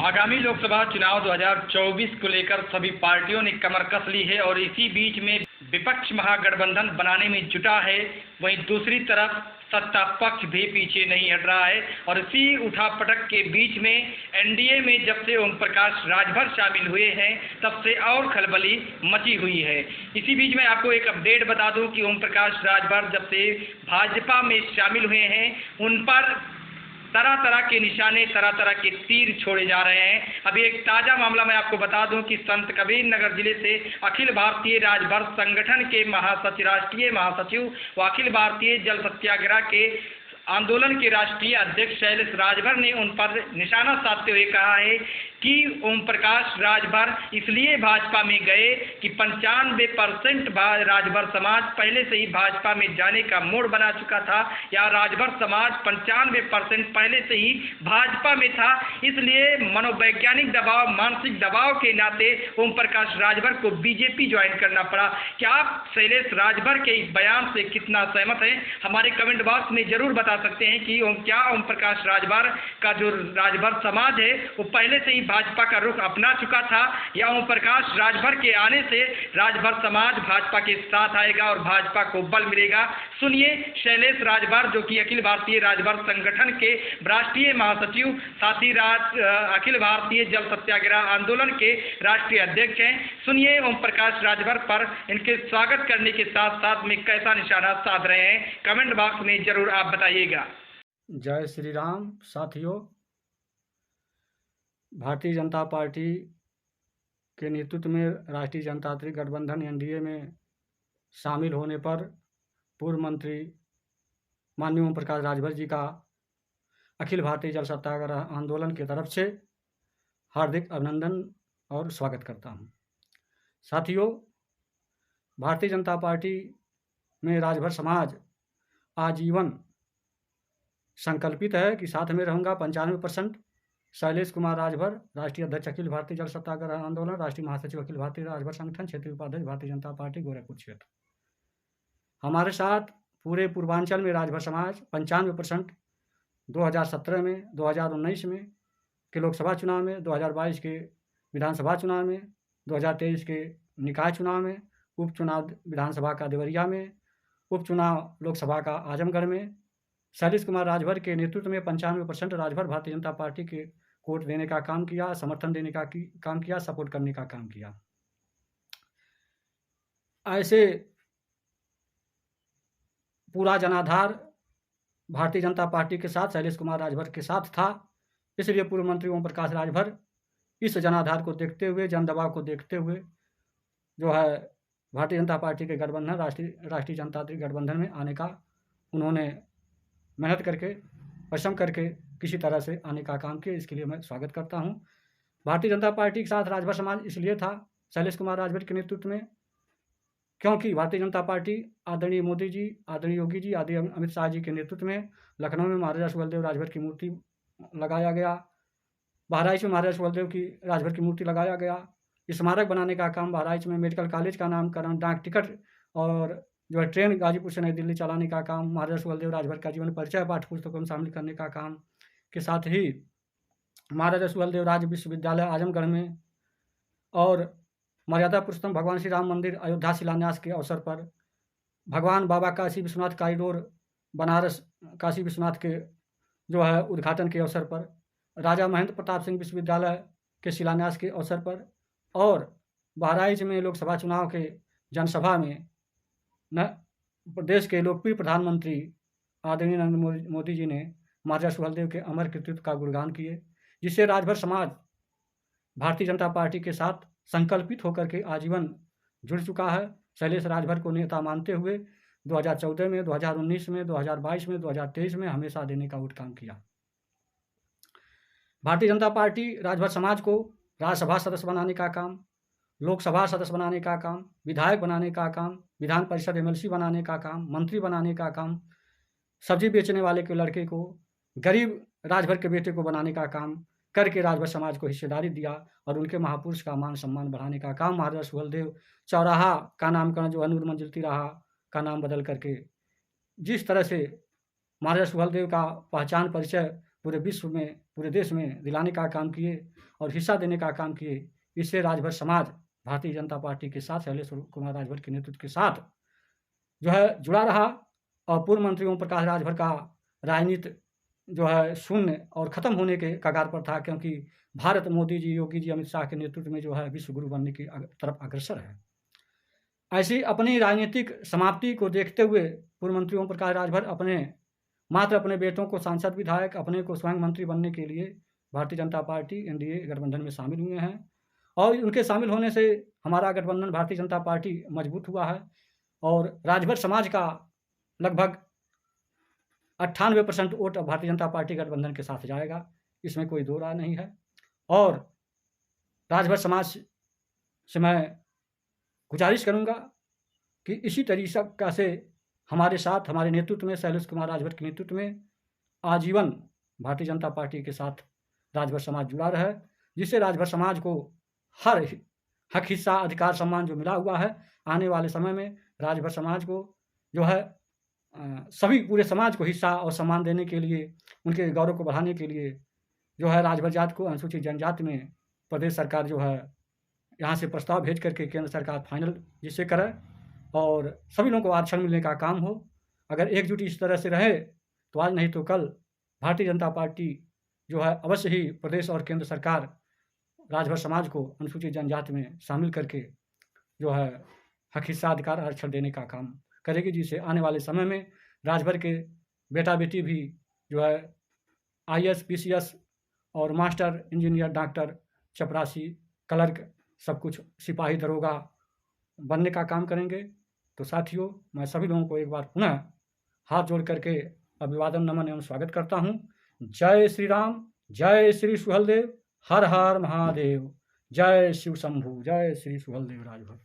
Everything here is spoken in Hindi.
आगामी लोकसभा चुनाव 2024 को लेकर सभी पार्टियों ने कमर कस ली है और इसी बीच में विपक्ष महागठबंधन बनाने में जुटा है। वहीं दूसरी तरफ सत्ता पक्ष भी पीछे नहीं हट रहा है और इसी उठापटक के बीच में एनडीए में जब से ओम प्रकाश राजभर शामिल हुए हैं तब से और खलबली मची हुई है। इसी बीच में आपको एक अपडेट बता दूं कि ओम प्रकाश राजभर जब से भाजपा में शामिल हुए हैं उन पर तरह तरह के निशाने, तरह तरह के तीर छोड़े जा रहे हैं। अभी एक ताज़ा मामला मैं आपको बता दूं कि संत कबीर नगर जिले से अखिल भारतीय राजभर संगठन के राष्ट्रीय महासचिव व अखिल भारतीय जल सत्याग्रह के आंदोलन के राष्ट्रीय अध्यक्ष शैलेश राजभर ने उन पर निशाना साधते हुए कहा है कि ओम प्रकाश राजभर इसलिए भाजपा में गए कि 95% राजभर समाज पहले से ही भाजपा में जाने का मोड़ बना चुका था, या राजभर समाज 95% पहले से ही भाजपा में था। इसलिए मनोवैज्ञानिक दबाव, मानसिक दबाव के नाते ओम प्रकाश राजभर को बीजेपी ज्वाइन करना पड़ा। क्या आप शैलेश राजभर के इस बयान से कितना सहमत हैं? हमारे कमेंट बॉक्स में जरूर बता सकते हैं कि क्या ओम प्रकाश राजभर का जो राजभर समाज है वो पहले से ही भाजपा का रुख अपना चुका था, या ओम प्रकाश राजभर के आने से राजभर समाज भाजपा के साथ आएगा और भाजपा को बल मिलेगा। सुनिए शैलेश राजभर, जो कि अखिल भारतीय राजभर संगठन के राष्ट्रीय महासचिव, साथ ही अखिल भारतीय जल सत्याग्रह आंदोलन के राष्ट्रीय अध्यक्ष हैं। सुनिए ओम प्रकाश राजभर पर इनके स्वागत करने के साथ साथ में कैसा निशाना साध रहे हैं, कमेंट बॉक्स में जरूर आप बताइएगा। जय श्री राम। साथियों, भारतीय जनता पार्टी के नेतृत्व में राष्ट्रीय जनतांत्रिक गठबंधन एनडीए में शामिल होने पर पूर्व मंत्री माननीय ओम प्रकाश राजभर जी का अखिल भारतीय जल सत्याग्रह आंदोलन की तरफ से हार्दिक अभिनंदन और स्वागत करता हूं। साथियों, भारतीय जनता पार्टी में राजभर समाज आजीवन संकल्पित है कि साथ में रहूंगा। 95% शैलेश कुमार राजभर, राष्ट्रीय अध्यक्ष अखिल भारतीय जल सत्याग्रह आंदोलन, राष्ट्रीय महासचिव अखिल भारतीय राजभर संगठन, क्षेत्रीय उपाध्यक्ष भारतीय जनता पार्टी गोरखपुर क्षेत्र। हमारे साथ पूरे पूर्वांचल में राजभर समाज 95% 2017 में, 2019 में के लोकसभा चुनाव में, 2022 के विधानसभा चुनाव में, 2023 के निकाय चुनाव में, उपचुनाव विधानसभा का देवरिया में, उपचुनाव लोकसभा का आजमगढ़ में शैलेश कुमार राजभर के नेतृत्व में 95% राजभर भारतीय जनता पार्टी के वोट देने का काम किया, समर्थन देने का काम किया, सपोर्ट करने का काम किया। ऐसे पूरा जनाधार भारतीय जनता पार्टी के साथ शैलेश कुमार राजभर के साथ था। इसलिए पूर्व मंत्री ओम प्रकाश राजभर इस जनाधार को देखते हुए, जन दबाव को देखते हुए जो है भारतीय जनता पार्टी के गठबंधन राष्ट्रीय जनतांत्रिक गठबंधन में आने का उन्होंने मेहनत करके, परिश्रम करके किसी तरह से आने का काम किया। इसके लिए मैं स्वागत करता हूं। भारतीय जनता पार्टी के साथ राजभर समाज इसलिए था शैलेश कुमार राजभर के नेतृत्व में क्योंकि भारतीय जनता पार्टी आदरणीय मोदी जी, आदरणीय योगी जी, आदरणीय अमित शाह जी के नेतृत्व में लखनऊ में महाराजा सुहेलदेव राजभर की मूर्ति लगाया गया, बहराइच में महाराजा सुहेलदेव की राजभर की मूर्ति लगाया गया। स्मारक बनाने का काम, बहराइच में मेडिकल कॉलेज का नामकरण, डाक टिकट और जो है ट्रेन गाजीपुर से नई दिल्ली चलाने का काम, महाराजा सुहेलदेव राजभर का जीवन परिचय पाठ्य पुस्तकों में शामिल करने का काम के साथ ही महाराजा सुहेलदेव राज विश्वविद्यालय आजमगढ़ में और मर्यादा पुरुषोत्तम भगवान श्री राम मंदिर अयोध्या शिलान्यास के अवसर पर, भगवान बाबा काशी विश्वनाथ कॉरिडोर बनारस काशी विश्वनाथ के जो है उद्घाटन के अवसर पर, राजा महेंद्र प्रताप सिंह विश्वविद्यालय के शिलान्यास के अवसर पर और बहराइच में लोकसभा चुनाव के जनसभा में प्रदेश के लोकप्रिय प्रधानमंत्री आदरणीय नरेंद्र मोदी जी ने महाराजा सुहेलदेव के अमर कृतित्व का गुणगान किए, जिससे राजभर समाज भारतीय जनता पार्टी के साथ संकल्पित होकर के आजीवन जुड़ चुका है। शैलेश राजभर को नेता मानते हुए 2014 में, 2019 में, 2022 में, 2023 में हमेशा देने का वोट काम किया। भारतीय जनता पार्टी राजभर समाज को राज्यसभा सदस्य बनाने का काम, लोकसभा सदस्य बनाने का काम, विधायक बनाने का काम, विधान परिषद एमएलसी बनाने का काम, मंत्री बनाने का काम, सब्जी बेचने वाले के लड़के को, गरीब राजभर के बेटे को बनाने का काम करके राजभर समाज को हिस्सेदारी दिया और उनके महापुरुष का मान सम्मान बढ़ाने का काम महाराजा सुहेलदेव चौराहा का नामकरण जो नूर मंजिल तिराहा का नाम बदल करके जिस तरह से महाराजा सुहेलदेव का पहचान परिचय पूरे विश्व में पूरे देश में दिलाने का काम किए और हिस्सा देने का काम किए। इससे राजभर समाज भारतीय जनता पार्टी के साथ, शैलेश कुमार राजभर के नेतृत्व के साथ जो है जुड़ा रहा और पूर्व मंत्री ओम प्रकाश राजभर का राजनीति जो है शून्य और ख़त्म होने के कगार पर था, क्योंकि भारत मोदी जी, योगी जी, अमित शाह के नेतृत्व में जो है विश्व गुरु बनने की तरफ अग्रसर है। ऐसी अपनी राजनीतिक समाप्ति को देखते हुए पूर्व मंत्री ओम प्रकाश राजभर मात्र अपने बेटों को सांसद, विधायक, अपने को स्वयं मंत्री बनने के लिए भारतीय जनता पार्टी एनडीए गठबंधन में शामिल हुए हैं और उनके शामिल होने से हमारा गठबंधन भारतीय जनता पार्टी मजबूत हुआ है और राजभर समाज का लगभग 98% वोट अब भारतीय जनता पार्टी गठबंधन के साथ जाएगा, इसमें कोई दो राय नहीं है। और राजभर समाज से मैं गुजारिश करूंगा कि इसी तरीक़ा से हमारे साथ, हमारे नेतृत्व में, शैलेश कुमार राजभर के नेतृत्व में आजीवन भारतीय जनता पार्टी के साथ राजभर समाज जुड़ा रहे, जिससे राजभर समाज को हर हक, हिस्सा, अधिकार, सम्मान जो मिला हुआ है, आने वाले समय में राजभर समाज को जो है सभी पूरे समाज को हिस्सा और सम्मान देने के लिए, उनके गौरव को बढ़ाने के लिए जो है राजभर जाति को अनुसूचित जनजाति में प्रदेश सरकार जो है यहाँ से प्रस्ताव भेज करके केंद्र सरकार फाइनल जिससे करे और सभी लोगों को आरक्षण मिलने का काम हो। अगर एकजुट इस तरह से रहे तो आज नहीं तो कल भारतीय जनता पार्टी जो है अवश्य ही प्रदेश और केंद्र सरकार राजभर समाज को अनुसूचित जनजाति में शामिल करके जो है हक, हिस्सा, अधिकार, आरक्षण देने का काम करेगी, जिससे आने वाले समय में राजभर के बेटा बेटी भी जो है आईएएस, पीसीएस और मास्टर, इंजीनियर, डॉक्टर, चपरासी, क्लर्क, सब कुछ, सिपाही, दरोगा बनने का काम करेंगे। तो साथियों, मैं सभी लोगों को एक बार पुनः हाथ जोड़ करके अभिवादन, नमन एवं स्वागत करता हूँ। जय श्री राम, जय श्री सुहलदेव, हर हर महादेव, जय शिव शंभु, जय श्री सुहलदेव राजभर।